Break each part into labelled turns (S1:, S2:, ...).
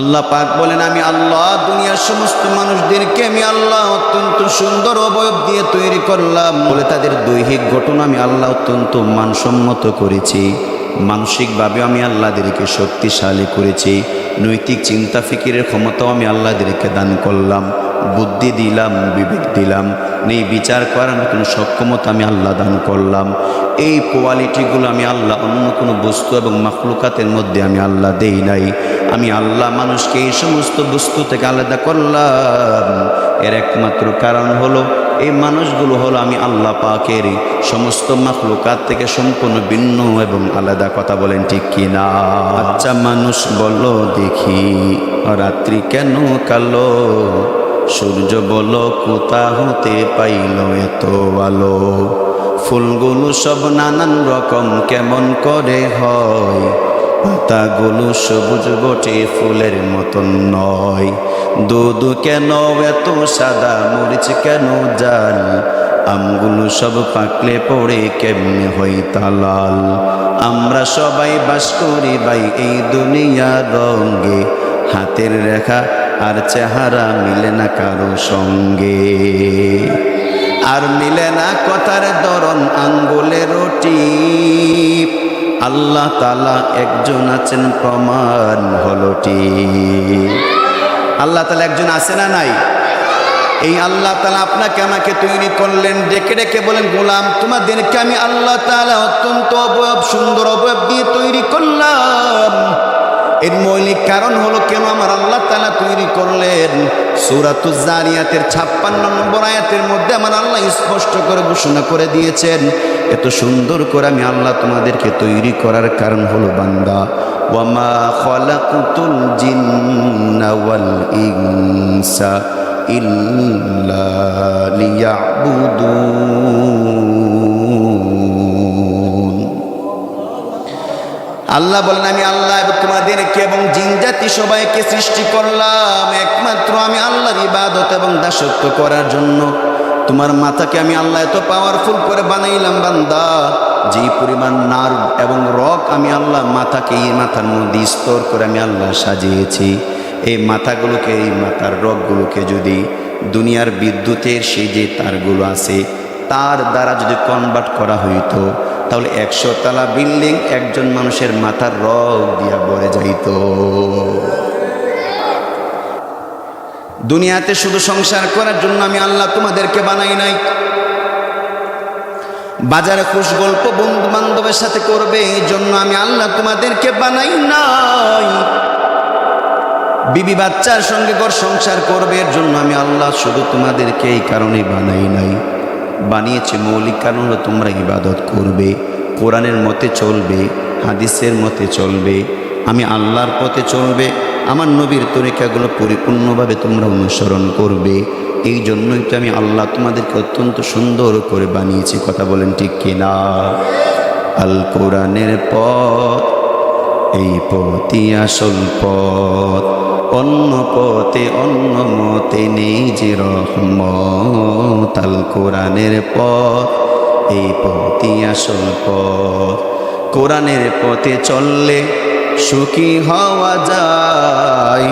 S1: আল্লাহ পাক বলেন, আমি আল্লাহ দুনিয়ার সমস্ত মানুষদেরকে আমি আল্লাহ অত্যন্ত সুন্দর অবয়ব দিয়ে তৈরি করলাম বলে তাদের দৈহিক গঠন আমি আল্লাহ অত্যন্ত মানসম্মত করেছি। মানসিকভাবে আমি আল্লাহদেরকে শক্তিশালী করেছি। নৈতিক চিন্তা ফিকিরের ক্ষমতাও আমি আল্লাহদেরকে দান করলাম। বুদ্ধি দিলাম, বিবেক দিলাম, নেই বিচার করার মতন সক্ষমতা আমি আল্লাহ দান করলাম। এই কোয়ালিটিগুলো আমি আল্লাহ অন্য কোনো বস্তু এবং মাখলুকাতের মধ্যে আমি আল্লাহ দেই নাই। আমি আল্লাহ মানুষকে এই সমস্ত বস্তু থেকে আলাদা করলাম। এর একমাত্র কারণ হলো এই মানুষগুলো হলো আমি আল্লাহ পাকের সমস্ত মাখলুকাত থেকে সম্পূর্ণ ভিন্ন এবং আলাদা। কথা বলেন ঠিক কিনা? আচ্ছা মানুষ বলো দেখি, রাত্রি কেন কালো? সূর্য বলো কোথা হতে পাইল এত আলো? ফুলগুলো সব নানান রকম কেমন করে হয়? পাতাগুলো সবুজ বটে ফুলের মতন নয়। দুধ কেন এত সাদা, মরিচ কেন জাল? আমগুলো সব পাকলে পড়ে কেমনে হয় তালাল? আমরা সবাই বাস করি ভাই এই দুনিয়ার রঙ্গে, হাতের রেখা আর চেহারা মিলে না কারো সঙ্গে, আর মিলে না কথার ধরন আঙ্গুলেরও টিপ। আল্লাহ তাআলা একজন আছেন প্রমাণ হলো ঠিক। আল্লাহ তাআলা একজন আছে না নাই? এই আল্লাহ তাআলা আপনাকে আমাকে তৈরি করলেন, ডেকে ডেকে বলেন, গোলাম তোমাদেরকে আমি আল্লাহ তাআলা অত্যন্ত অবয়ব সুন্দর অবয়ব দিয়ে তৈরি করলাম। এর মৌলিক কারণ হলো কেন আমার আল্লাহ তাআলা তৈরি করলেন। সূরাতুজ জারিয়াতের 56 নম্বর আয়াতের মধ্যে আমার আল্লাহ স্পষ্ট করে ঘোষণা করে দিয়েছেন, এত সুন্দর করে আমি আল্লাহ তোমাদেরকে তৈরি করার কারণ হলো বান্দা, ওয়ামা খালাকুতুল জিন্না ওয়াল ইনসা ইল্লা লিয়াবুদুন। আল্লাহ বলেন, আমি আল্লাহ তোমাদেরকে এবং জিন জাতি সবাইকে সৃষ্টি করলাম একমাত্র আমি আল্লাহর ইবাদত এবং দাসত্ব করার জন্য। তোমার মাথাকে আমি আল্লাহ এত পাওয়ারফুল করে বানাইলাম বান্দা, যেই পরিমাণ নার্ভ এবং রক আমি আল্লাহ মাথাকে, এই মাথার মধ্যে স্তর করে আমি আল্লাহ সাজিয়েছি। এই মাথাগুলোকে, এই মাথার রকগুলোকে যদি দুনিয়ার বিদ্যুতের সেই যে তারগুলো আছে তার দ্বারা যদি কনভার্ট করা হইতো, তাহলে 100 তলা বিল্ডিং একজন মানুষের মাথার রগ দিয়া ভরে যাইত। দুনিয়াতে শুধু সংসার করার জন্য আমি আল্লাহ তোমাদেরকে বানাই নাই। বাজারে খুশ গল্প বন্ধু বান্ধবের সাথে করবে এই জন্য আমি আল্লাহ তোমাদেরকে বানাই নাই। বিবি বাচ্চার সঙ্গে ঘর সংসার করবে এর জন্য আমি আল্লাহ শুধু তোমাদেরকে এই কারণে বানাই নাই। বানিয়েছে মৌলিক কারণ হলো তোমরা ইবাদত করবে, কোরআনের মতে চলবে, হাদিসের মতে চলবে, আমি আল্লাহর পথে চলবে, আমার নবীর তরিকাগুলো পরিপূর্ণভাবে তোমরা অনুসরণ করবে। এই জন্যই তো আমি আল্লাহ তোমাদেরকে অত্যন্ত সুন্দর করে বানিয়েছি। কথা বলেন ঠিক কিনা? আল কোরআনের পথ এই পথই আসল পথ, অন্য পথে অন্য মতে নেই যে রহমত। আল কোরআনের পথ এই পথই আসল পথ, কোরআনের পথে চললে সুখী হওয়া যায়,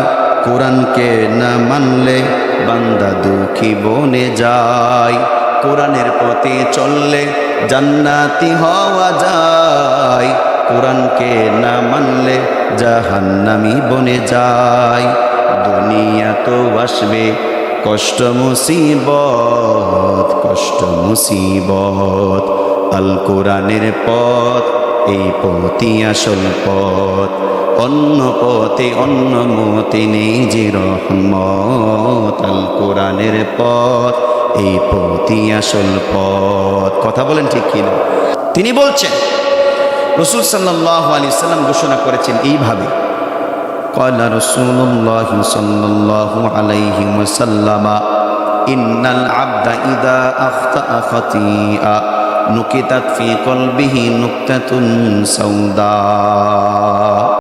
S1: কোরআনকে না মানলে বান্দা দুঃখী বনে যায়। কোরআনের পথে চললে জান্নাতি হওয়া যায়, কোরআনকে না মানলে জাহান্নামী বনে যায়। দুনিয়া তো আসবে কষ্ট মুসিবত, কষ্ট মুসিবত, আল কোরআনের পথ এই পথই আসল পথ, অন্য পথে অন্য মতে নেই যে রহমত। আল কোরআনের পথ এই পথই আসল পথ। কথা বলেন ঠিক কিনা? তিনি বলছেন, রাসূল সাল্লাল্লাহু আলাইহি সাল্লাম ঘোষণা করেছেন এইভাবে, ক্বালা রাসূলুল্লাহ সাল্লাল্লাহু আলাইহি ওয়াসাল্লাম, ইন্নাল আবদা ইযা আখতাআ খাতিআ নুকিতাত ফি কলবিহি নুকতাতুন সাউদা।